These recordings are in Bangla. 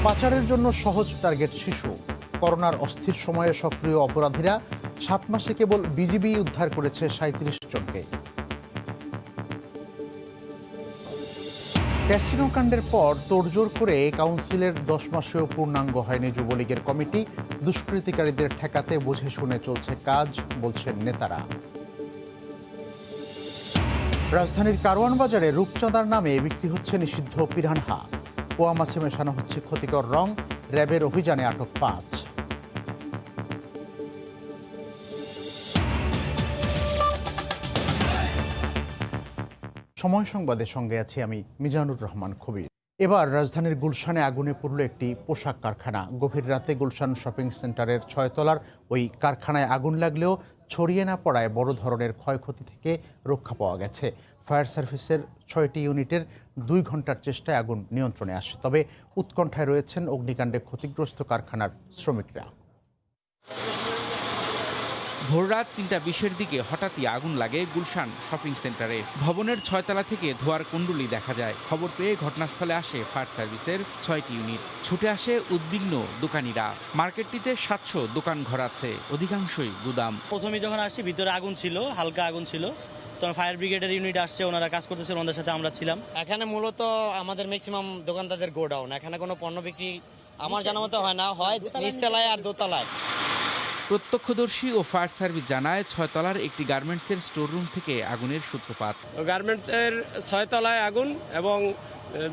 পাচারের জন্য সহজ টার্গেট শিশু। করোনার অস্থির সময়ে সক্রিয় অপরাধীরা 7 মাসে কেবল বিজিবি উদ্ধার করেছে 37 জনকে। ক্যাসিনো কাণ্ডের পর তোড়জোড় করে কাউন্সিলের 10 মাসেও পূর্ণাঙ্গ হয়নি যুবলীগের কমিটি। দুষ্কৃতিকারীদের ঠেকাতে বুঝে শুনে চলছে কাজ, বলছেন নেতারা। রাজধানীর কারওয়ান বাজারে রূপচাঁদার নামে বিক্রি হচ্ছে নিষিদ্ধ পিরানহা। পোয়া মাছে মেশানো হচ্ছে ক্ষতিকর রং। র্যাবের অভিযানে আটক 5। সময় সংবাদের সঙ্গে আছি আমি মিজানুর রহমান কবির। এবার রাজধানীর গুলশানে আগুনে পুড়ল একটি পোশাক কারখানা। গভীর রাতে গুলশান শপিং সেন্টারের 6 তলার ওই কারখানায় আগুন লাগলেও ছড়িয়ে না পড়ায় বড় ধরনের ক্ষয়ক্ষতি থেকে রক্ষা পাওয়া গেছে। ফায়ার সার্ভিসের 6টি ইউনিটের 2 ঘন্টার চেষ্টায় আগুন নিয়ন্ত্রণে আসে। তবে উৎকণ্ঠায় রয়েছেন অগ্নিকাণ্ডে ক্ষতিগ্রস্ত কারখানার শ্রমিকরা। ভোররাত 3:20-এর দিকে হঠাৎই আগুন লাগে গুলশান শপিং সেন্টারে। ভবনের 6 তলা থেকে ধোঁয়ার কুণ্ডলী দেখা যায়। খবর পেয়ে ঘটনাস্থলে আসে ফায়ার সার্ভিসের 6টি ইউনিট। ছুটে আসে উদ্বিগ্ন দোকানিরা। মার্কেটটিতে 700 দোকান ঘর আছে, অধিকাংশই গুদাম। প্রথমে যখন আসছি ভিতরে আগুন ছিল, হালকা আগুন ছিল। তখন ফায়ার ব্রিগেডের ইউনিট আসছে, ওনারা কাজ করতেছে, ওনাদের সাথে আমরা ছিলাম। এখানে মূলত আমাদের ম্যাক্সিমাম দোকানদারদের গোডাউন। এখানে কোনো পণ্য বিক্রি আমার জানা মতো হয় না, হয় নিচতলায় আর দোতলায়। প্রত্যক্ষদর্শী ও ফায়ার সার্ভিস জানায় 6 তলার একটি গার্মেন্টসের স্টোর রুম থেকে আগুনের সূত্রপাত। গার্মেন্টসের 6 তলায় আগুন এবং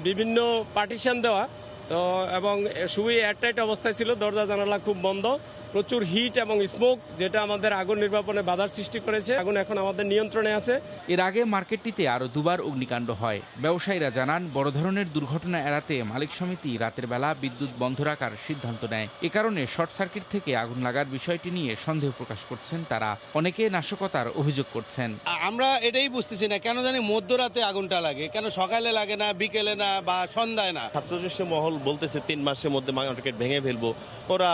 বিভিন্ন পার্টিশন দেওয়া তো, এবং খুবই এয়ারটাইট অবস্থায় ছিল। দরজা জানালা খুব বন্ধ, প্রচুর হিট এবং স্মোক, যেটা আমাদের আগুন নির্বাপনে বাধার সৃষ্টি করেছে। আগুন এখন আমাদের নিয়ন্ত্রণে আছে। এর আগে মার্কেটটিতে আরও 2বার অগ্নিকাণ্ড হয়। ব্যবসায়ীরা জানান, বড় ধরনের দুর্ঘটনা এড়াতে মালিক সমিতি রাতের বেলা বিদ্যুৎ বন্ধ রাখার সিদ্ধান্ত নেয়। এ কারণে শর্ট সার্কিট থেকে আগুন লাগার বিষয়টি নিয়ে সন্দেহ প্রকাশ করছেন তারা। অনেকে নাশকতার অভিযোগ করছেন। আমরা এটাই বুঝতেছি না, কেন জানি মধ্যরাতে আগুনটা লাগে, কেন সকালে লাগে না, বিকেলে না, বা সন্ধ্যায় না। ছাত্রশিক্ষা মহল বলতেছে 3 মাসের মধ্যে মার্কেট ভেঙে ফেলবো। ওরা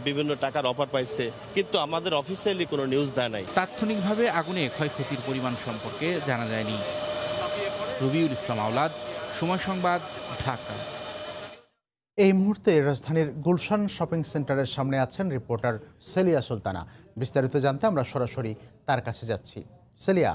বিভিন্ন টাকার অফার পাইছে, কিন্তু আমাদের অফিসিয়ালি কোনো নিউজ দেয় নাই। তাৎক্ষণিকভাবে আগুনে ক্ষয়ক্ষতির পরিমাণ সম্পর্কে জানা যায়নি। রবিউল ইসলাম আওলাদ, সময় সংবাদ, ঢাকা। এই মুহূর্তে রাজধানীর গুলশান শপিং সেন্টারের সামনে আছেন রিপোর্টার সেলিয়া সুলতানা। বিস্তারিত জানতে আমরা সরাসরি তার কাছে যাচ্ছি। সেলিয়া,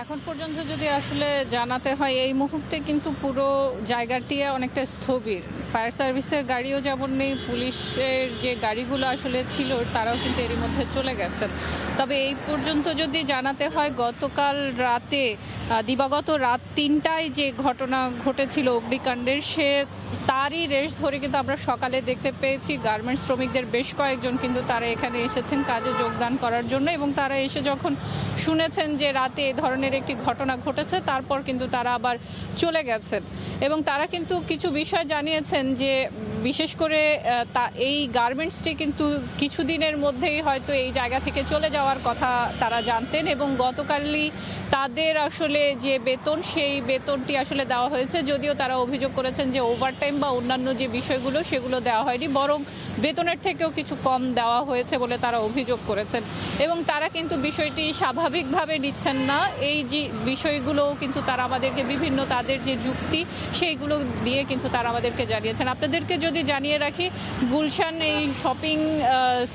এখন পর্যন্ত যদি আসলে জানাতে হয়, এই মুহূর্তে কিন্তু পুরো জায়গাটি অনেকটা স্থবির। ফায়ার সার্ভিসের গাড়িও যেমন নেই, পুলিশের যে গাড়িগুলো আসলে ছিল তারাও কিন্তু এরই মধ্যে চলে গেছেন। তবে এই পর্যন্ত যদি জানাতে হয়, গতকাল রাতে দিবাগত রাত 3টায় যে ঘটনা ঘটেছিল অগ্নিকাণ্ডের, তারই রেশ ধরে কিন্তু আমরা সকালে দেখতে পেয়েছি গার্মেন্টস শ্রমিকদের বেশ কয়েকজন কিন্তু তারা এখানে এসেছেন কাজে যোগদান করার জন্য, এবং তারা এসে যখন শুনেছেন যে রাতে এ ধরনের একটি ঘটনা ঘটেছে, তারপর কিন্তু তারা আবার চলে গেছেন। এবং তারা কিন্তু কিছু বিষয় জানিয়েছেন যে বিশেষ করে এই গার্মেন্টসটি কিন্তু কিছুদিনের মধ্যেই হয়তো এই জায়গা থেকে চলে যাওয়ার কথা তারা জানতেন, এবং গতকালই তাদের আসলে যে বেতন, সেই বেতনটি আসলে দেওয়া হয়েছে। যদিও তারা অভিযোগ করেছেন যে ওভারটাইম বা অন্যান্য যে বিষয়গুলো সেগুলো দেওয়া হয়নি, বরং বেতনের থেকেও কিছু কম দেওয়া হয়েছে বলে তারা অভিযোগ করেছেন। এবং তারা কিন্তু বিষয়টি স্বাভাবিকভাবে নিচ্ছেন না। এই যে বিষয়গুলো কিন্তু তারা আমাদেরকে বিভিন্ন তাদের যে যুক্তি সেইগুলো দিয়ে কিন্তু তারা আমাদেরকে জানিয়েছেন। আপনাদেরকে যদি জানিয়ে রাখি, গুলশান এই শপিং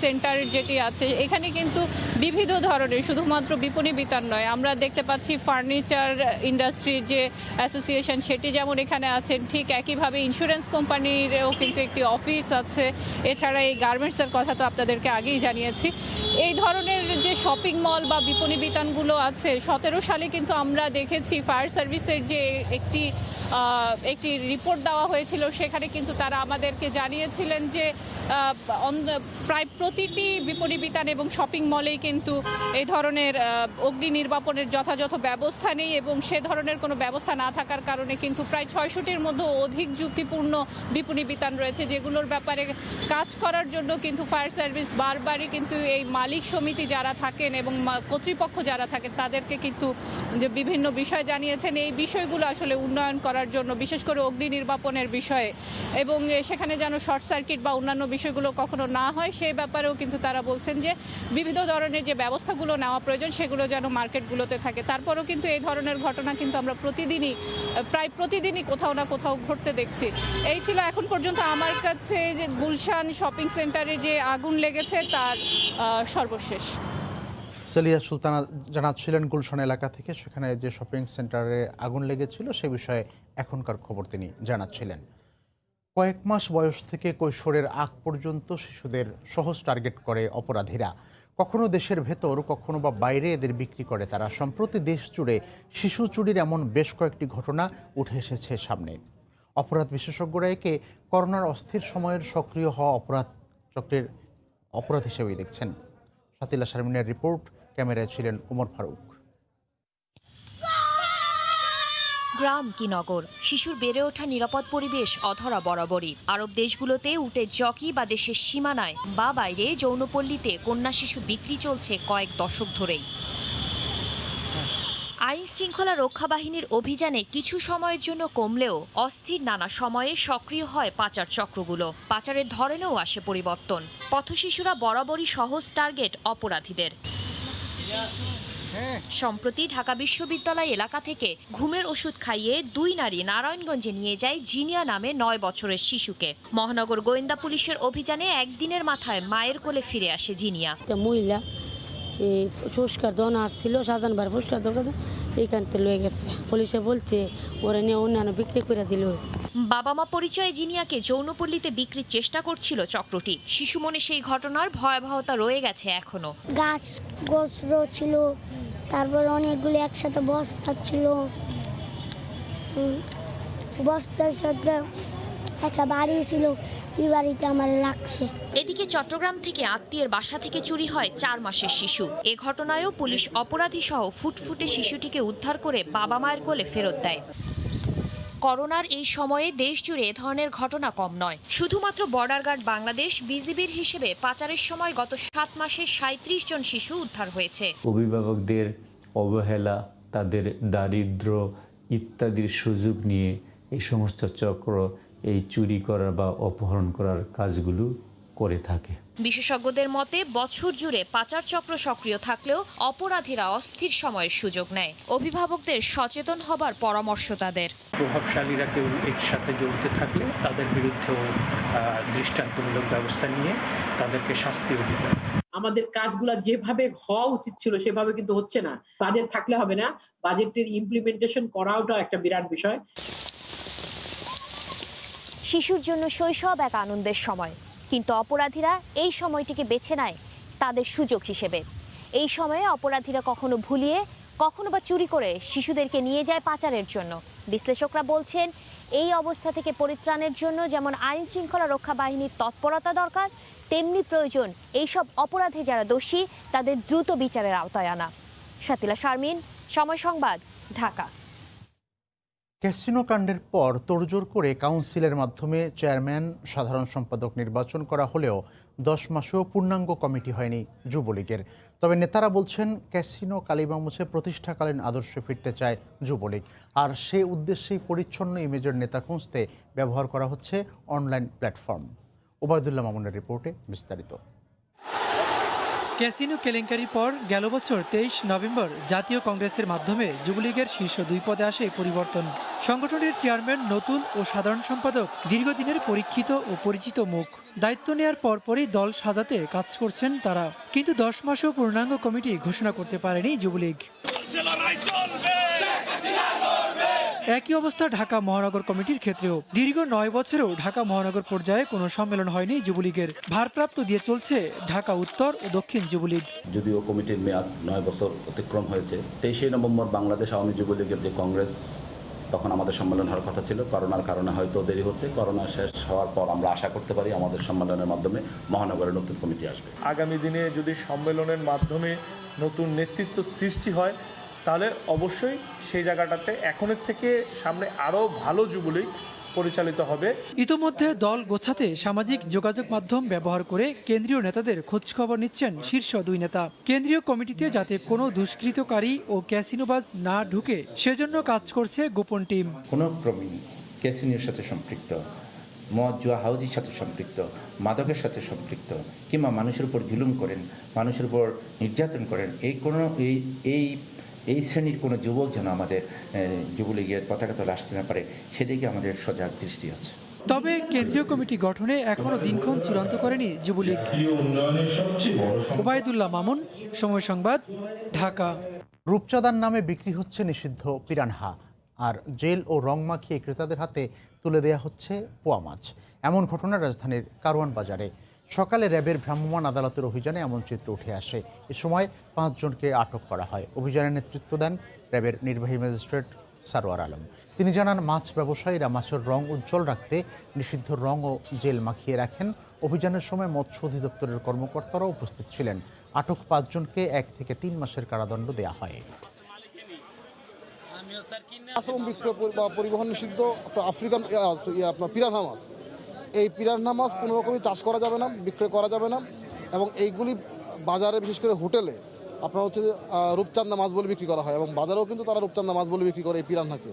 সেন্টার যেটি আছে, এখানে কিন্তু বিবিধ ধরনের, শুধুমাত্র বিপণী বিতান নয়, আমরা দেখতে পাচ্ছি ফার্নিচার ইন্ডাস্ট্রির যে অ্যাসোসিয়েশন সেটি যেমন এখানে আছেন, ঠিক একইভাবে ইন্স্যুরেন্স কোম্পানিরও কিন্তু একটি অফিস আছে। এছাড়া এই গার্মেন্টসের কথা তো আপনাদেরকে আগেই জানিয়েছি। এই ধরনের যে শপিং মল বা বিপণী বিতানগুলো আছে, 17 সালে কিন্তু আমরা দেখেছি ফায়ার সার্ভিসের যে একটি রিপোর্ট দেওয়া হয়েছিল, সেখানে কিন্তু তারা আমাদেরকে জানিয়েছিলেন যে প্রায় প্রতিটি বিপণী বিতান এবং শপিং মলেই কিন্তু এই ধরনের অগ্নি নির্বাপনের যথাযথ ব্যবস্থা নেই, এবং সে ধরনের কোনো ব্যবস্থা না থাকার কারণে কিন্তু প্রায় 600টির মধ্যে অধিক ঝুঁকিপূর্ণ বিপণী বিতান রয়েছে, যেগুলোর ব্যাপারে কাজ করার জন্য কিন্তু ফায়ার সার্ভিস বারবারই কিন্তু এই মালিক সমিতি যারা থাকেন এবং কর্তৃপক্ষ যারা থাকেন তাদেরকে কিন্তু যে বিভিন্ন বিষয় জানিয়েছেন, এই বিষয়গুলো আসলে উন্নয়ন করার জন্য, বিশেষ করে অগ্নি নির্বাপনের বিষয়ে, এবং সেখানে যেন শর্ট সার্কিট বা অন্যান্য বিষয়গুলো কখনো না হয় সেই ব্যাপারেও কিন্তু তারা বলছেন যে বিবিধ ধরনের যে ব্যবস্থাগুলো নেওয়া প্রয়োজন সেগুলো যেন মার্কেটগুলোতে থাকে। তারপরেও কিন্তু এই ধরনের ঘটনা কিন্তু আমরা প্রায় প্রতিদিনই কোথাও না কোথাও ঘটতে দেখছি। এই ছিল এখন পর্যন্ত আমার কাছে যে গুলশান শপিং সেন্টারে যে আগুন লেগেছে তার সর্বশেষ। সেলিয়া সুলতানা জানাচ্ছিলেন গুলশান এলাকা থেকে, সেখানে যে শপিং সেন্টারে আগুন লেগেছিল সে বিষয়ে এখনকার খবর তিনি জানাচ্ছিলেন। কয়েক মাস বয়স থেকে কৈশোরের আগ পর্যন্ত শিশুদের সহজ টার্গেট করে অপরাধীরা। কখনো দেশের ভেতর, কখনো বা বাইরে এদের বিক্রি করে তারা। সম্প্রতি দেশ জুড়ে শিশু চুরির এমন বেশ কয়েকটি ঘটনা উঠে এসেছে সামনে। অপরাধ বিশেষজ্ঞরা একে করোনার অস্থির সময়ের সক্রিয় হওয়া অপরাধ চক্রের অপরাধ হিসেবেই দেখছেন। সাতিলা শারমিনের রিপোর্ট, ক্যামেরায় ছিলেন ওমর ফারুক। গ্রাম কি নগর, শিশুর বেড়ে ওঠা নিরাপদ পরিবেশ অধরা বরাবরই। আরব দেশগুলোতে উটে জকি বা দেশের সীমানায় বা বাইরে যৌনপল্লীতে কন্যা শিশু বিক্রি চলছে কয়েক দশক ধরেই। আইন শৃঙ্খলা রক্ষা বাহিনীর অভিযানে কিছু সময়ের জন্য কমলেও অস্থির নানা সময়ে সক্রিয় হয় পাচার চক্রগুলো। পাচারের ধরনেও আসে পরিবর্তন। পথশিশুরা বরাবরই সহজ টার্গেট অপরাধীদের। সম্প্রতি ঢাকা বিশ্ববিদ্যালয় এলাকা থেকে ঘুমের ওষুধ খাইয়ে 2 নারী নারায়ণগঞ্জে নিয়ে যায় জিনিয়া নামে 9 বছরের শিশুকে। মহানগর গোয়েন্দা পুলিশের অভিযানে একদিনের মাথায় মায়ের কোলে ফিরে আসে জিনিয়া। মহিলা পুরস্কার দেওয়া আসছিল, সাজানবার পুরস্কার দেওয়া এইখান থেকে লয়ে গেছে। পুলিশে বলছে ওরা নিয়ে অন্যান্য বিক্রি করে দিল। বাবা মা পরিচয়ে জিনিয়াকে যৌনপল্লীতে বিক্রির চেষ্টা করছিল চক্রটি। শিশু মনে সেই ঘটনার ভয়াবহতা রয়ে গেছে এখনো। গাছ গোছর ছিল, তারপর অনেকগুলো একসাথে বস্তা ছিল, বস্তার সাথে একটা বাড়ি ছিল, এই বাড়িতে আমার লাগছে। এদিকে চট্টগ্রাম থেকে আত্মীয়ের বাসা থেকে চুরি হয় 4 মাসের শিশু। এ ঘটনায়ও পুলিশ অপরাধী সহ ফুটফুটে শিশুটিকে উদ্ধার করে বাবা মায়ের কোলে ফেরত দেয়। করোনার এই সময়ে দেশ জুড়ে এ ধরনের ঘটনা কম নয়। শুধুমাত্র বর্ডার গার্ড বাংলাদেশ বিজিবির হিসেবে পাচারের সময় গত 7 মাসে 37 জন শিশু উদ্ধার হয়েছে। অভিভাবকদের অবহেলা, তাদের দারিদ্র্য ইত্যাদির সুযোগ নিয়ে এই সমস্ত চক্র এই চুরি করার বা অপহরণ করার কাজগুলো করে থাকে। বিশেষজ্ঞদের মতে বছর জুড়ে পাচার চক্র সক্রিয় থাকলেও অপরাধীরা অস্থির সময়ের সুযোগ নেয়। অভিভাবকদের সচেতন হবার পরামর্শ তাদের। প্রভাবশালীরা কেউ এর সাথে জড়িত থাকলে তাদের বিরুদ্ধেও দৃষ্টান্তমূলক ব্যবস্থা নিয়ে তাদেরকে শাস্তিও দিতে হবে। আমাদের কাজগুলো যেভাবে হওয়া উচিত ছিল সেভাবে কিন্তু হচ্ছে না। বাজেট থাকলে হবে না, বাজেটের ইমপ্লিমেন্টেশন করাওটা একটা বিরাট বিষয়। শিশুর জন্য শৈশব এক আনন্দের সময়, কিন্তু অপরাধীরা এই সময়টিকে বেছে নেয় তাদের সুযোগ হিসেবে। এই সময়ে অপরাধীরা কখনো ভুলিয়ে, কখনো বা চুরি করে শিশুদেরকে নিয়ে যায় পাচারের জন্য। বিশ্লেষকরা বলছেন এই অবস্থা থেকে পরিত্রাণের জন্য যেমন আইন শৃঙ্খলা রক্ষা বাহিনীর তৎপরতা দরকার, তেমনি প্রয়োজন এইসব অপরাধে যারা দোষী তাদের দ্রুত বিচারের আওতায় আনা। সাতিলা শারমিন, সময় সংবাদ, ঢাকা। ক্যাসিনো কাণ্ডের পর তোড়জোড় করে কাউন্সিলের মাধ্যমে চেয়ারম্যান, সাধারণ সম্পাদক নির্বাচন করা হলেও 10 মাসেও পূর্ণাঙ্গ কমিটি হয়নি যুবলীগের। তবে নেতারা বলছেন ক্যাসিনো কালিমা মুছে প্রতিষ্ঠাকালীন আদর্শে ফিরতে চায় যুবলীগ, আর সে উদ্দেশ্যেই পরিচ্ছন্ন ইমেজের নেতা খুঁজতে ব্যবহার করা হচ্ছে অনলাইন প্ল্যাটফর্ম। ওবায়দুল্লাহ মামুনের রিপোর্টে বিস্তারিত। ক্যাসিনো কেলেঙ্কারির পর গেল বছর 23 নভেম্বর জাতীয় কংগ্রেসের মাধ্যমে যুবলীগের শীর্ষ 2 পদে আসে পরিবর্তন। সংগঠনের চেয়ারম্যান নতুন ও সাধারণ সম্পাদক দীর্ঘদিনের পরীক্ষিত ও পরিচিত মুখ। দায়িত্ব নেয়ার পরপরই দল সাজাতে কাজ করছেন তারা, কিন্তু 10 মাসেও পূর্ণাঙ্গ কমিটি ঘোষণা করতে পারেনি যুবলীগ। একই অবস্থা ঢাকা মহানগর কমিটির ক্ষেত্রেও। দীর্ঘ 9 বছরেও ঢাকা মহানগর পর্যায়ে কোনো সম্মেলন হয়নি যুবলীগের। ভারপ্রাপ্ত দিয়ে চলছে ঢাকা উত্তর ও দক্ষিণ যুবলীগ। যদিও কমিটির মেয়াদ 9 বছর অতিক্রম হয়েছে, 23 নভেম্বর বাংলাদেশ আওয়ামী যুবলীগের যে কংগ্রেস, তখন আমাদের সম্মেলন হওয়ার কথা ছিল। করোনার কারণে হয়তো দেরি হচ্ছে। করোনা শেষ হওয়ার পর আমরা আশা করতে পারি আমাদের সম্মেলনের মাধ্যমে মহানগরের নতুন কমিটি আসবে। আগামী দিনে যদি সম্মেলনের মাধ্যমে নতুন নেতৃত্ব সৃষ্টি হয়, তাহলে অবশ্যই সেই জায়গাটাতে এখনের থেকে সামনে আরও ভালো যুবলীগ পরিচালিত হবে। ইতোমধ্যে দল গোছাতে সামাজিক যোগাযোগ মাধ্যম ব্যবহার করে কেন্দ্রীয় নেতাদের খোঁজখবর নিচ্ছেন শীর্ষ 2 নেতা। কেন্দ্রীয় কমিটিতে যাতে কোনো দুষ্কৃতকারী ও ক্যাসিনোবাজ না ঢুকে সেজন্য কাজ করছে গোপন টিম। কোনো ক্রমেই ক্যাসিনোর সাথে সম্পৃক্ত মদ জুয়া হাউজির সাথে সম্পৃক্ত, মাদকের সাথে সম্পৃক্ত, কিংবা মানুষের উপর জুলুম করেন, মানুষের উপর নির্যাতন করেন, এই শ্রেণীর কোনো যুবক যেন আমাদের যুবলীগের পতাকা তলে আসতে না পারে, সেদিকে আমাদের সজাগ দৃষ্টি আছে। তবে কেন্দ্রীয় কমিটি গঠনে এখনো দিনক্ষণ চূড়ান্ত করেনি যুবলীগ। ওবায়দুল্লাহ মামুন, সময় সংবাদ, ঢাকা। রূপচাঁদার নামে বিক্রি হচ্ছে নিষিদ্ধ পিরানহা, আর জেল ও রং মাখিয়ে ক্রেতাদের হাতে তুলে দেয়া হচ্ছে পোয়া মাছ। এমন ঘটনা রাজধানীর কারওয়ান বাজারে। সকালে র্যাবের ভ্রাম্যমাণ আদালতের অভিযানে এমন চিত্র উঠে আসে। এ সময় 5 জনকে আটক করা হয়। অভিযানের নেতৃত্ব দেন র্যাবের নির্বাহী ম্যাজিস্ট্রেট সারোয়ার আলম। তিনি জানান, মাছ ব্যবসায়ীরা মাছের রং উজ্জ্বল রাখতে নিষিদ্ধ রং ও জেল মাখিয়ে রাখেন। অভিযানের সময় মৎস্য অধিদপ্তরের কর্মকর্তারাও উপস্থিত ছিলেন। আটক 5 জনকে 1 থেকে 3 মাসের কারাদণ্ড দেওয়া হয়। পরিবহন নিষিদ্ধ আফ্রিকান আপনার পিরানহা মাছ, এই পিরানহা মাছ কোনো রকমই চাষ করা যাবে না, বিক্রয় করা যাবে না, এবং এইগুলি বাজারে বিশেষ করে হোটেলে আপনার হচ্ছে যে রূপচাঁদা মাছ বলে বিক্রি করা হয়, এবং বাজারেও কিন্তু তারা রূপচাঁদা মাছ বলে বিক্রি করে এই পিরানহাকে।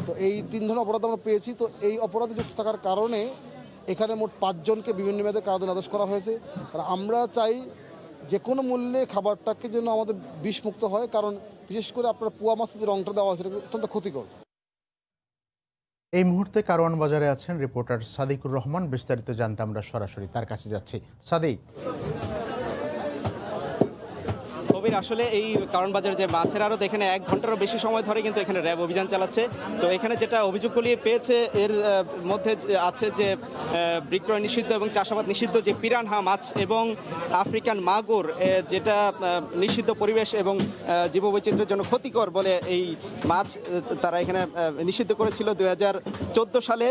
তো এই 3 ধরনের অপরাধ আমরা পেয়েছি। তো এই অপরাধে যুক্ত থাকার কারণে এখানে মোট 5 জনকে বিভিন্ন মেয়াদে কারাদণ্ড আদেশ করা হয়েছে। আর আমরা চাই যে কোনো মূল্যে খাবারটাকে যেন আমাদের বিষমুক্ত হয়, কারণ বিশেষ করে আপনার পোয়া মাছের যে রংটা দেওয়া হয় সেটা অত্যন্ত ক্ষতিকর। এই মুহূর্তে কারওয়ান বাজারে আছেন রিপোর্টার সাদিকুর রহমান। বিস্তারিত জানতে আমরা সরাসরি তার কাছে যাচ্ছি। সাদিক, আসলে এই কারওয়ান বাজার যে মাছের আড়ত, এখানে 1 ঘন্টারও বেশি সময় ধরে কিন্তু এখানে র্যাব অভিযান চালাচ্ছে। তো এখানে যেটা অভিযোগগুলি পেয়েছে এর মধ্যে আছে যে বিক্রয় নিষিদ্ধ এবং চাষাবাদ নিষিদ্ধ যে পিরানহা মাছ এবং আফ্রিকান মাগুর, যেটা নিষিদ্ধ পরিবেশ এবং জীববৈচিত্র্যের জন্য ক্ষতিকর বলে এই মাছ তারা এখানে নিষিদ্ধ করেছিল 2014 সালে।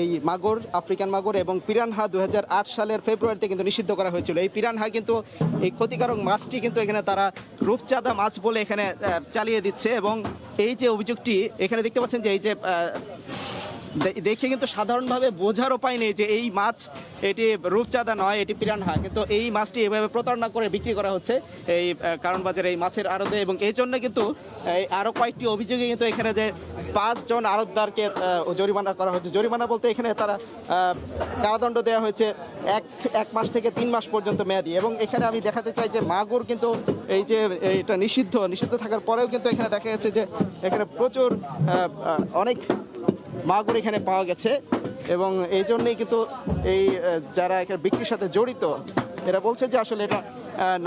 এই মাগুর, আফ্রিকান মাগুর এবং পিরানহা 2008 সালের ফেব্রুয়ারিতে কিন্তু নিষিদ্ধ করা হয়েছিল। এই পিরানহা কিন্তু এই ক্ষতিকারক মাছটি কিন্তু এখানে তারা রূপচাঁদা মাছ বলে এখানে চালিয়ে দিচ্ছে। এবং এই যে অভিযোগটি এখানে দেখতে পাচ্ছেন যে এই যে দেখে কিন্তু সাধারণভাবে বোঝার উপায় নেই যে এই মাছ এটি রূপচাঁদা নয়, এটি পিরানহা, কিন্তু এই মাছটি এভাবে প্রতারণা করে বিক্রি করা হচ্ছে এই কারওয়ান বাজারে এই মাছের আড়তে। এবং এই জন্য কিন্তু আরও কয়েকটি অভিযোগে কিন্তু এখানে যে 5 জন আড়তদারকে জরিমানা করা হচ্ছে। জরিমানা বলতে এখানে তারা কারাদণ্ড দেওয়া হয়েছে 1 মাস থেকে 3 মাস পর্যন্ত মেয়াদি। এবং এখানে আমি দেখাতে চাই যে মাগুর কিন্তু এই যে এটা নিষিদ্ধ থাকার পরেও কিন্তু এখানে দেখা যাচ্ছে যে এখানে প্রচুর অনেক মাগুর এখানে পাওয়া গেছে। এবং এই জন্যই কিন্তু এই যারা এখানে বিক্রির সাথে জড়িত এরা বলছে যে আসলে এটা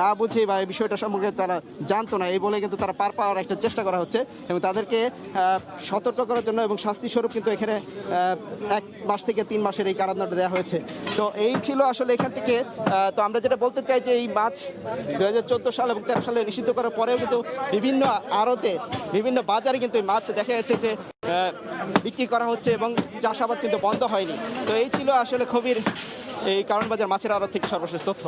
না বুঝে বা এই বিষয়টা সম্পর্কে তারা জানতো না, এই বলে কিন্তু তারা পার পাওয়ার একটা চেষ্টা করা হচ্ছে। এবং তাদেরকে সতর্ক করার জন্য এবং শাস্তি স্বরূপ কিন্তু এখানে 1 মাস থেকে 3 মাসের এই কারাদণ্ড দেওয়া হয়েছে। তো এই ছিল আসলে এখান থেকে। তো আমরা যেটা বলতে চাই যে এই মাছ 2014 সাল এবং 13 সালে নিষিদ্ধ করার পরেও কিন্তু বিভিন্ন আড়তে, বিভিন্ন বাজারে কিন্তু এই মাছ দেখা যাচ্ছে যে বিক্রি করা হচ্ছে এবং চাষাবাদ কিন্তু বন্ধ হয়নি। তো এই ছিল আসলে খুবই এই কারওয়ান বাজার মাছের আড়ত থেকে সর্বশেষ তথ্য।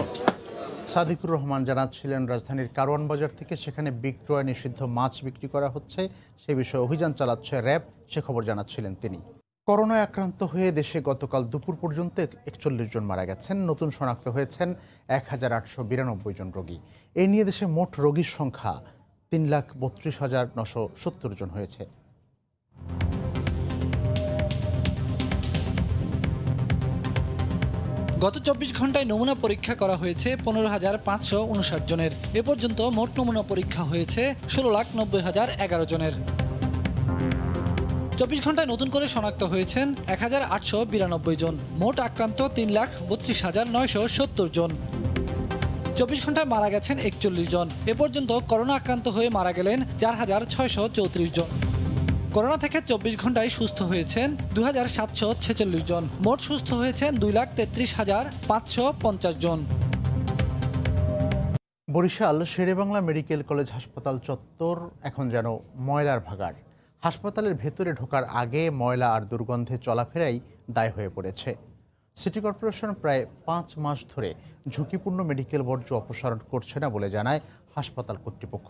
সাদিকুর রহমান জানাচ্ছিলেন রাজধানীর কারওয়ান বাজার থেকে। সেখানে বিক্রয় নিষিদ্ধ মাছ বিক্রি করা হচ্ছে, সে বিষয়ে অভিযান চালাচ্ছে র্যাব, সে খবর জানাচ্ছিলেন তিনি। করোনায় আক্রান্ত হয়ে দেশে গতকাল দুপুর পর্যন্ত 41 জন মারা গেছেন। নতুন শনাক্ত হয়েছেন 1892 জন রোগী। এই নিয়ে দেশে মোট রোগীর সংখ্যা 3,32,970 জন হয়েছে। গত 24 ঘন্টায় নমুনা পরীক্ষা করা হয়েছে 15,559 জনের। এ পর্যন্ত মোট নমুনা পরীক্ষা হয়েছে 16,90,011 জনের। 24 ঘন্টায় নতুন করে শনাক্ত হয়েছেন 1,892 জন। মোট আক্রান্ত 3,32,970 জন। 24 ঘন্টায় মারা গেছেন 41 জন। এ পর্যন্ত করোনা আক্রান্ত হয়ে মারা গেলেন 4,634 জন। করোনা থেকে 24 ঘন্টায় সুস্থ হয়েছেন 2,746 জন। মোট সুস্থ হয়েছেন 2,33,550 জন। বরিশাল শেরেবাংলা মেডিকেল কলেজ হাসপাতাল চত্বর এখন যেন ময়লার ভাগাড়। হাসপাতালের ভেতরে ঢোকার আগে ময়লা আর দুর্গন্ধে চলাফেরাই দায় হয়ে পড়েছে। সিটি কর্পোরেশন প্রায় 5 মাস ধরে ঝুঁকিপূর্ণ মেডিকেল বর্জ্য অপসারণ করছে না বলে জানায় হাসপাতাল কর্তৃপক্ষ।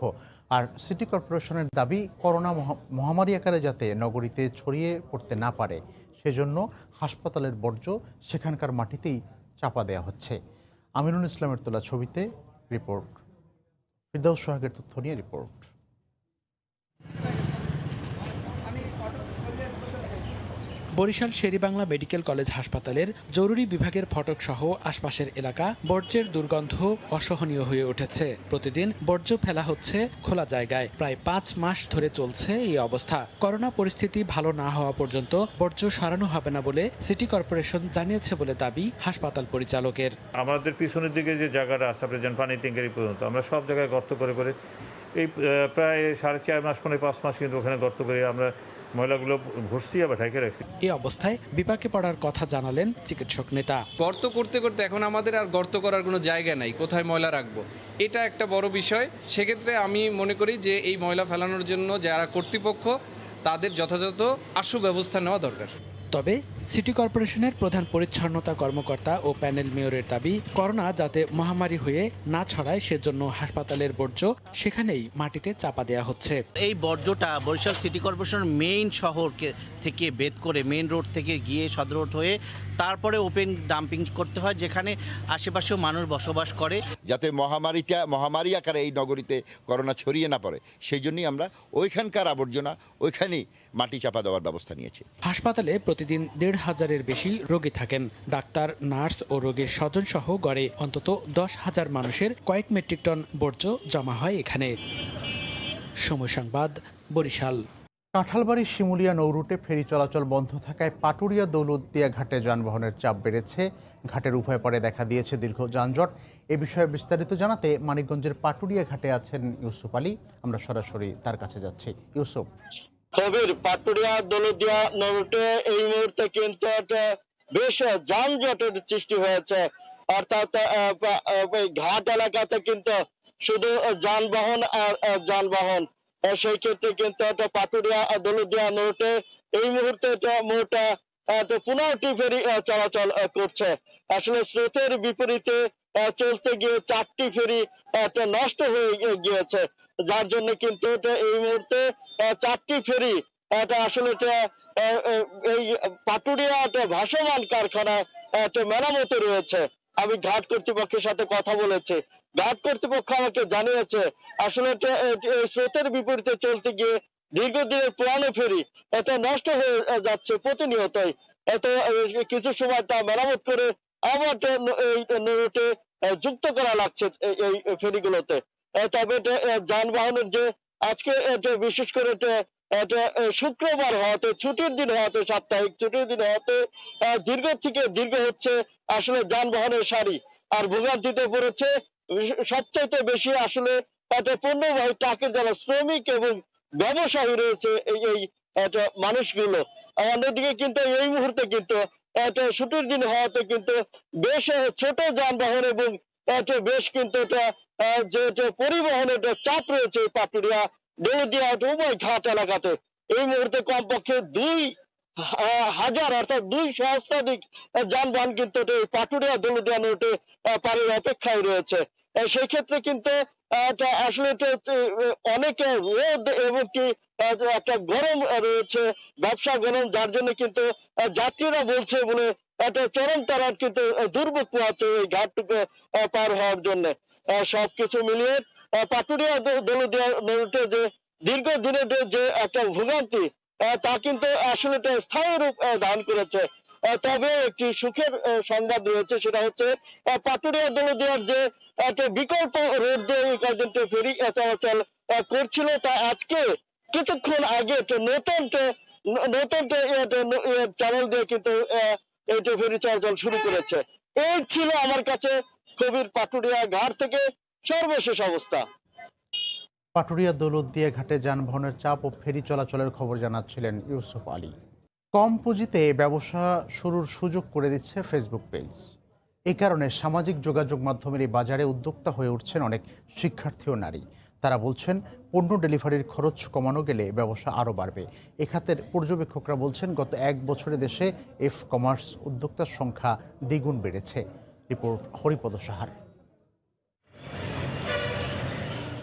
আর সিটি কর্পোরেশনের দাবি, করোনা মহামারী আকারে যাতে নগরীতে ছড়িয়ে পড়তে না পারে সেজন্য হাসপাতালের বর্জ্য সেখানকার মাটিতেই চাপা দেওয়া হচ্ছে। আমিনুল ইসলামের তোলা ছবিতে রিপোর্ট, ফিরদাউস সোহাগের তথ্য নিয়ে report. Barishal Sher-e-Bangla medical college হাসপাতালের জরুরি বিভাগের ফটক সহ আশপাশের এলাকা বর্জ্যের দুর্গন্ধ অসহনীয় হয়ে উঠেছে। প্রতিদিন বর্জ্য ফেলা হচ্ছে খোলা জায়গায়। প্রায় 5 মাস ধরে চলছে এই অবস্থা। করোনা পরিস্থিতি ভালো না হওয়া পর্যন্ত বর্জ্য সরানো হবে না বলে সিটি কর্পোরেশন জানিয়েছে বলে দাবি হাসপাতাল পরিচালকের। আমাদের পিছনের দিকে যে জায়গাটা আছে যেন পানি ট্যাঙ্কারি পর্যন্ত আমরা সব জায়গায় গর্ত করে এই প্রায় 4.5 মাস 5 মাস কিন্তু ওখানে গর্ত করে আমরা ময়লাগুলো ভর্তি আবার ঢেকে রাখছি। এই অবস্থায় বিপাকে পড়ার কথা জানালেন চিকিৎসক নেতা। গর্ত করতে করতে এখন আমাদের আর গর্ত করার কোনো জায়গা নাই, কোথায় ময়লা রাখবো, এটা একটা বড় বিষয়। সেক্ষেত্রে আমি মনে করি যে এই ময়লা ফেলানোর জন্য যারা কর্তৃপক্ষ তাদের যথাযথ আশু ব্যবস্থা নেওয়া দরকার। তবে সিটি কর্পোরেশনের প্রধান পরিচ্ছন্নতা কর্মকর্তা ও প্যানেল মেয়রের দাবি, করোনা যাতে মহামারী হয়ে না ছড়ায় সেজন্য হাসপাতালের বর্জ্য সেখানেই মাটিতে চাপা দেওয়া হচ্ছে। এই বর্জ্যটা বরিশাল সিটি কর্পোরেশনের মেইন শহর থেকে বেদ করে মেইন রোড থেকে গিয়ে সদর রোড হয়ে তারপরে ওপেন ডাম্পিং করতে হয়, যেখানে আশেপাশেও মানুষ বসবাস করে। যাতে মহামারী আকারে এই নগরীতে করোনা ছড়িয়ে না পড়ে সেই জন্যই আমরা ওইখানকার আবর্জনা ওইখানেই মাটি চাপা দেওয়ার ব্যবস্থা নিয়েছি। হাসপাতালে প্রতিদিন 1,500-এর বেশি রোগী থাকেন। ডাক্তার, নার্স ও রোগীর স্বজন সহ গড়ে অন্তত 10,000 মানুষের কয়েক মেট্রিক টন বর্জ্য জমা হয় এখানে। সময় সংবাদ, বরিশাল। কাঁঠালবাড়ি শিমুলিয়া নৌরুটে ফেরি চলাচল বন্ধ থাকায় পাটুরিয়া দৌলতদিয়া ঘাটে যানবাহনের চাপ বেড়েছে। ঘাটের উভয় পারে দেখা দিয়েছে দীর্ঘ যানজট। এ বিষয়ে বিস্তারিত জানাতে মানিকগঞ্জের পাটুরিয়া ঘাটে আছেন ইউসুফ আলী। আমরা সরাসরি তার কাছে যাচ্ছি। ইউসুফ, পাটুরিয়া দৌলতদিয়া নৌরুটে এই মুহূর্তে কিন্তু বেশ যানজটের সৃষ্টি হয়েছে। অর্থাৎ ঘাট এলাকাতে কিন্তু শুধু যানবাহন আর যানবাহন। সেই ক্ষেত্রে কিন্তু পাটুরিয়া দৌলতদিয়া নৌরুটে এই মুহূর্তে মোট 15টি ফেরি চলাচল করছে। আসলে স্রোতের বিপরীতে চলতে গিয়ে 4টি ফেরি নষ্ট হয়ে গিয়েছে, যার জন্য কিন্তু এই মুহূর্তে 4টি ফেরি আসলে এই পাটুরিয়া ভাসমান কারখানায় মেরামতে রয়েছে। আমি ঘাট কর্তৃপক্ষের সাথে কথা বলেছি। ঘাট কর্তৃপক্ষ আমাকে জানিয়েছে আসলে স্রোতের বিপরীতে চলতে গিয়ে দীর্ঘদিনের পুরানো ফেরি নষ্ট হয়ে যাচ্ছে প্রতিনিয়তই। কিছু সময় তা মেরামত করে আবার এই নৌরুটে যুক্ত করা লাগছে এই ফেরিগুলোতে। তবে যানবাহনের যে আজকে বিশেষ করে শুক্রবার হওয়াতে, ছুটির দিন হওয়াতে, সাপ্তাহিক ছুটির দিন হওয়াতে দীর্ঘ থেকে দীর্ঘ হচ্ছে আসলে যানবাহনের সারি। আর ভোগান্তিতে পড়েছে সবচাইতে বেশি আসলে পণ্যবাহী ট্রাকের যারা শ্রমিক এবং ব্যবসায়ী রয়েছে এই মানুষগুলো। অন্যদিকে কিন্তু এই মুহূর্তে কিন্তু ছুটির দিন হওয়াতে কিন্তু বেশ ছোট যানবাহন এবং বেশ কিন্তু যে পরিবহনের চাপ রয়েছে পাটুরিয়া দৌলতদিয়া উভয় ঘাট এলাকাতে। এই মুহূর্তে কমপক্ষে 2,000 অর্থাৎ 2 সহস্রাধিক যানবাহন কিন্তু পাটুরিয়া দৌলতদিয়া নৌরুটে পারের অপেক্ষায় রয়েছে। সেই ক্ষেত্রে কিন্তু আসলে অনেক রোদ এবং কি একটা গরম রয়েছে, ব্যবসা গরম, যার জন্য কিন্তু যাত্রীরা বলছে বলে চরম তারা কিন্তু দুর্ভোগ পোহাচ্ছে এই ঘাটটুকু পার হওয়ার জন্য। সবকিছু মিলিয়ে পাটুরিয়া দৌলতদিয়া নৌরুটে যে দীর্ঘদিনের যে একটা ভোগান্তি তা কিন্তু আসলে স্থায়ী রূপ ধারণ করেছে। তবে একটি সুখের সংবাদ রয়েছে, সেটা হচ্ছে পাটুরিয়া দৌলতদিয়ার যে একটা বিকল্প রোড দিয়ে এই কয়েকদিন ফেরি চলাচল করছিল, তা আজকে কিছুক্ষণ আগে নতুন চ্যানেল দিয়ে কিন্তু এই ফেরি চলাচল শুরু করেছে। এই ছিল আমার কাছে কবির পাটুরিয়া ঘাট থেকে সর্বশেষ অবস্থা। পাটুরিয়া দৌলতদিয়া ঘাটে যানবাহনের চাপ ও ফেরি চলাচলের খবর জানাচ্ছিলেন ইউসুফ আলী। কম পুঁজিতে ব্যবসা শুরুর সুযোগ করে দিচ্ছে ফেসবুক পেজ। এই কারণে সামাজিক যোগাযোগ মাধ্যমের এই বাজারে উদ্যোক্তা হয়ে উঠছেন অনেক শিক্ষার্থী ও নারী। তারা বলছেন পণ্য ডেলিভারির খরচ কমানো গেলে ব্যবসা আরও বাড়বে। এ খাতের পর্যবেক্ষকরা বলছেন গত 1 বছরে দেশে কমার্স উদ্যোক্তার সংখ্যা দ্বিগুণ বেড়েছে। রিপোর্ট হরিপদ সাহার।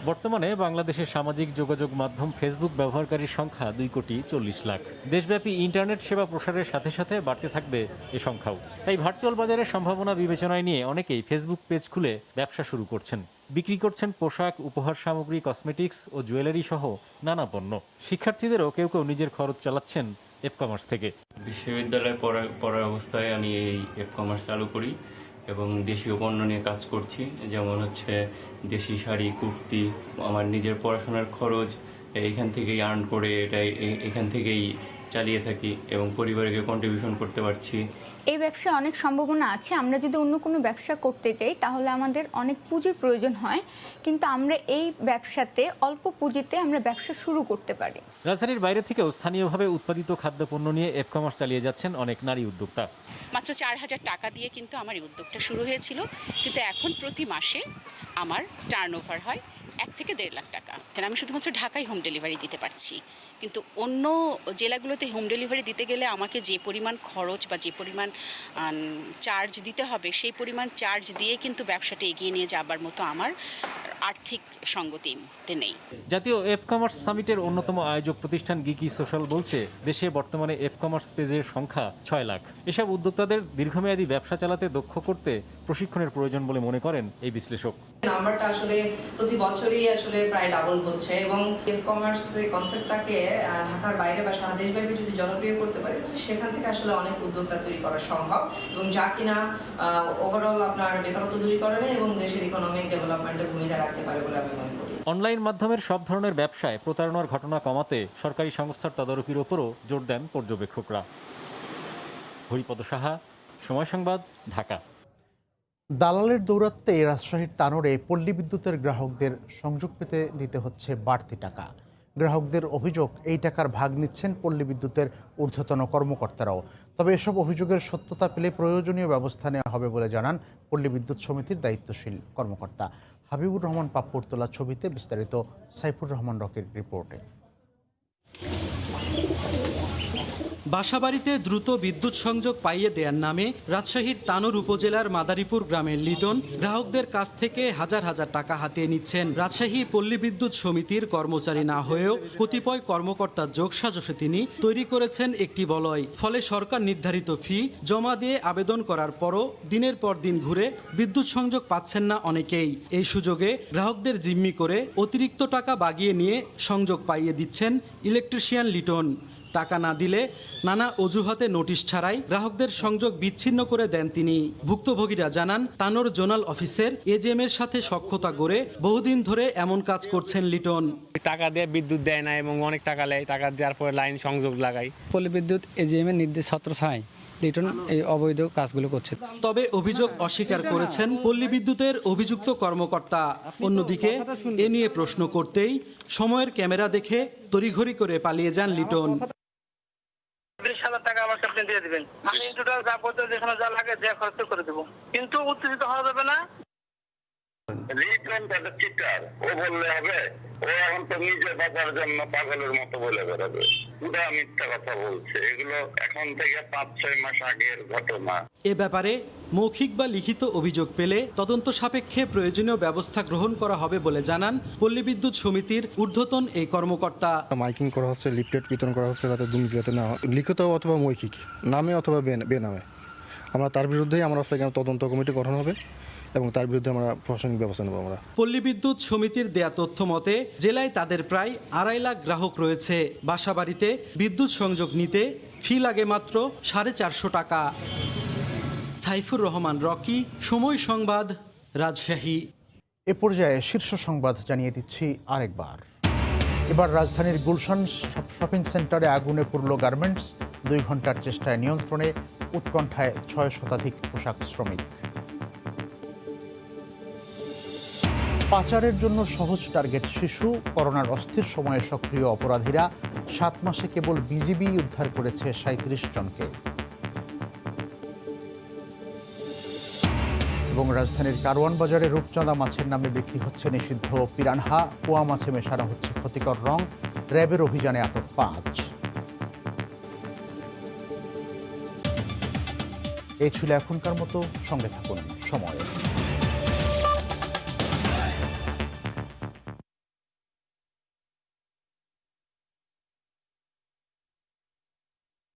বর্তমানে বাংলাদেশের সামাজিক যোগাযোগ মাধ্যম ফেসবুক ব্যবহারকারীর সংখ্যা 2,40,00,000। দেশব্যাপী ইন্টারনেট সেবা প্রসারের সাথে সাথে বাড়তে থাকবে এ সংখ্যাও। তাই ভার্চুয়াল বাজারের সম্ভাবনা বিবেচনায় নিয়ে অনেকেই ফেসবুক পেজ খুলে ব্যবসা শুরু করছেন। বিক্রি করছেন পোশাক, উপহার সামগ্রী, কসমেটিক্স ও জুয়েলারি সহ নানা পণ্য। শিক্ষার্থীদেরও কেউ কেউ নিজের খরচ চালাচ্ছেন এফ কমার্স থেকে। বিশ্ববিদ্যালয়ে পড়ার অবস্থায় আমি এই এফ কমার্স চালু করি এবং দেশীয় পণ্য নিয়ে কাজ করছি, যেমন হচ্ছে দেশি শাড়ি, কুর্তি। আমার নিজের পড়াশোনার খরচ এখান থেকেই আর্ন করে এখান থেকেই চালিয়ে থাকি এবং পরিবারকে কন্ট্রিবিউশন করতে পারছি। এই ব্যবসায় অনেক সম্ভাবনা আছে। আমরা যদি অন্য কোনো ব্যবসা করতে যাই তাহলে আমাদের অনেক পুঁজির প্রয়োজন হয়, কিন্তু আমরা এই ব্যবসাতে অল্প পুঁজিতে আমরা ব্যবসা শুরু করতে পারি। রাজধানীর বাইরে থেকেও স্থানীয়ভাবে উৎপাদিত খাদ্যপণ্য নিয়ে এফ কমার্স চালিয়ে যাচ্ছেন অনেক নারী উদ্যোক্তা। মাত্র 4,000 টাকা দিয়ে কিন্তু আমার এই উদ্যোগটা শুরু হয়েছিল, কিন্তু এখন প্রতি মাসে আমার টার্নওভার হয় 1 থেকে 1.5 লাখ টাকা। আমি শুধুমাত্র ঢাকায় হোম ডেলিভারি দিতে পারছি, কিন্তু অন্য জেলাগুলোতে হোম ডেলিভারি দিতে গেলে আমাকে যে পরিমাণ খরচ বা যে পরিমাণ চার্জ দিতে হবে, সেই পরিমাণ চার্জ দিয়ে কিন্তু ব্যবসাটা এগিয়ে নিয়ে যাবার মতো আমার আর্থিক সঙ্গতি এই মুহূর্তে নেই। জাতীয় এফ কমার্স সামিটের অন্যতম আয়োজক প্রতিষ্ঠান গিকি সোশ্যাল বলছে, দেশে বর্তমানে এফ কমার্স পেজের সংখ্যা 6 লাখ। এসব উদ্যোক্তাদের দীর্ঘমেয়াদী ব্যবসা চালাতে দক্ষ করতে প্রশিক্ষণের প্রয়োজন বলে মনে করেন এই বিশ্লেষক। নাম্বারটা আসলে প্রতি বছরই আসলে প্রায় ডাবল হচ্ছে এবং এফ কমার্স কনসেপ্টটাকে ঢাকার বাইরে বা সারা দেশব্যাপী যদি জনপ্রিয় করতে পারি তাহলে সেখান থেকে আসলে অনেক উদ্যোক্তা তৈরি করা সম্ভব, এবং যা কিনা ওভারঅল আপনার বেকারত্ব দূরীকরণে এবং দেশের ইকোনমিক ডেভেলপমেন্টে ভূমিকা রাখতে পারে বলে আমি মনে করি। অনলাইন মাধ্যমের সব ধরনের ব্যবসায় প্রতারণার ঘটনা কমাতে সরকারি সংস্থার তদারকির ওপরও জোর দেন পর্যবেক্ষকরা। হরিপদ সাহা, সময় সংবাদ, ঢাকা। দালালের দৌরাত্মে রাজশাহীর তানোরে পল্লী বিদ্যুতের গ্রাহকদের সংযোগ পেতে দিতে হচ্ছে বাড়তি টাকা। গ্রাহকদের অভিযোগ, এই টাকার ভাগ নিচ্ছেন পল্লী বিদ্যুতের ঊর্ধ্বতন কর্মকর্তারাও। তবে এসব অভিযোগের সত্যতা পেলে প্রয়োজনীয় ব্যবস্থা নেওয়া হবে বলে জানান পল্লী বিদ্যুৎ সমিতির দায়িত্বশীল কর্মকর্তা। হাবিবুর রহমান পাপ্পুর তোলা ছবিতে বিস্তারিত সাইফুর রহমান রকির রিপোর্টে। বাসাবাড়িতে দ্রুত বিদ্যুৎ সংযোগ পাইয়ে দেওয়ার নামে রাজশাহীর তানোর উপজেলার মাদারীপুর গ্রামের লিটন গ্রাহকদের কাছ থেকে হাজার হাজার টাকা হাতিয়ে নিচ্ছেন। রাজশাহী পল্লী বিদ্যুৎ সমিতির কর্মচারী না হয়েও কতিপয় কর্মকর্তার যোগসাজশে তিনি তৈরি করেছেন একটি বলয়। ফলে সরকার নির্ধারিত ফি জমা দিয়ে আবেদন করার পরও দিনের পর দিন ঘুরে বিদ্যুৎ সংযোগ পাচ্ছেন না অনেকেই। এই সুযোগে গ্রাহকদের জিম্মি করে অতিরিক্ত টাকা বাগিয়ে নিয়ে সংযোগ পাইয়ে দিচ্ছেন ইলেকট্রিশিয়ান লিটন। টাকা না দিলে নানা অজুহাতে নোটিশ ছাড়াই গ্রাহকদের সংযোগ বিচ্ছিন্ন করে দেন তিনি। ভুক্তভোগীরা জানান, তানোর জোনাল অফিসের এজেএমের সাথে সখ্যতা গড়ে বহুদিন ধরে এমন কাজ করছেন লিটন। টাকা দিয়ে বিদ্যুৎ দেয় না এবং অনেক টাকা নেয়, টাকা দেওয়ার পরে লাইন সংযোগ লাগাই। পল্লী বিদ্যুৎ এজেএমের নির্দেশ ছত্রছায়ায় লিটন এই অবৈধ কাজগুলো করছে। তবে অভিযোগ অস্বীকার করেছেন পল্লী বিদ্যুতের অভিযুক্ত কর্মকর্তা। অন্যদিকে এ নিয়ে প্রশ্ন করতেই সময়ের ক্যামেরা দেখে তড়িঘড়ি করে পালিয়ে যান লিটন। 20,000 টাকা আমাকে আপনি দিয়ে দিবেন, আমি টোটাল যা পড়তে যেখানে যা লাগে যা খরচ করে দেবো, কিন্তু উত্তেজিত হওয়া যাবে না। লিটন তাদের চিটার, ও বললে হবে? ও এখন তো নিজে বাঁচার জন্য পাগলের মতো বলে বেড়াবে, পুরা মিথ্যা কথা বলছে। এগুলো এখন থেকে 5-6 মাস আগের ঘটনা। এ ব্যাপারে মৌখিক বা লিখিত অভিযোগ পেলে তদন্ত সাপেক্ষে প্রয়োজনীয় ব্যবস্থা গ্রহণ করা হবে বলে জানান পল্লী বিদ্যুৎ সমিতির ঊর্ধ্বতন এই কর্মকর্তা। মাইকিং করা হচ্ছে, লিফলেট বিতরণ করা হচ্ছে, যাতে দুর্নীতি যাতে না হয়, লিখিত অথবা মৌখিক, নামে অথবা বেনামে। আমরা তার বিরুদ্ধেই আমরা তদন্ত কমিটি গঠন হবে এবং তার বিরুদ্ধে আমরা প্রশাসনিক ব্যবস্থা নেব। আমরা পল্লী বিদ্যুৎ সমিতির দেয়া তথ্য মতে জেলায় তাদের প্রায় 2.5 লাখ গ্রাহক রয়েছে। বাসাবাড়িতে বিদ্যুৎ সংযোগ নিতে ফি লাগে মাত্র 450 টাকা। সাইফুর রহমান রকি, সময় সংবাদ, রাজশাহী। এ পর্যায়ে শীর্ষ সংবাদ জানিয়ে দিচ্ছি আরেকবার। এবার রাজধানীর গুলশান শপিং সেন্টারে আগুনে পুরল গার্মেন্টস। 2 ঘন্টার চেষ্টায় নিয়ন্ত্রণে, উৎকণ্ঠায় 6 শতাধিক পোশাক শ্রমিক। পাচারের জন্য সহজ টার্গেট শিশু। করোনার অস্থির সময়ে সক্রিয় অপরাধীরা। 7 মাসে কেবল বিজিবি উদ্ধার করেছে 37 জনকে। এবং রাজধানীর কারওয়ান বাজারে রূপচাঁদা মাছের নামে বিক্রি হচ্ছে নিষিদ্ধ পিরানহা। পোয়া মাছে মেশানো হচ্ছে ক্ষতিকর রং। র্যাবের অভিযানে আটক 5। এই ছিল এখনকার মতো। সঙ্গে থাকুন সময়।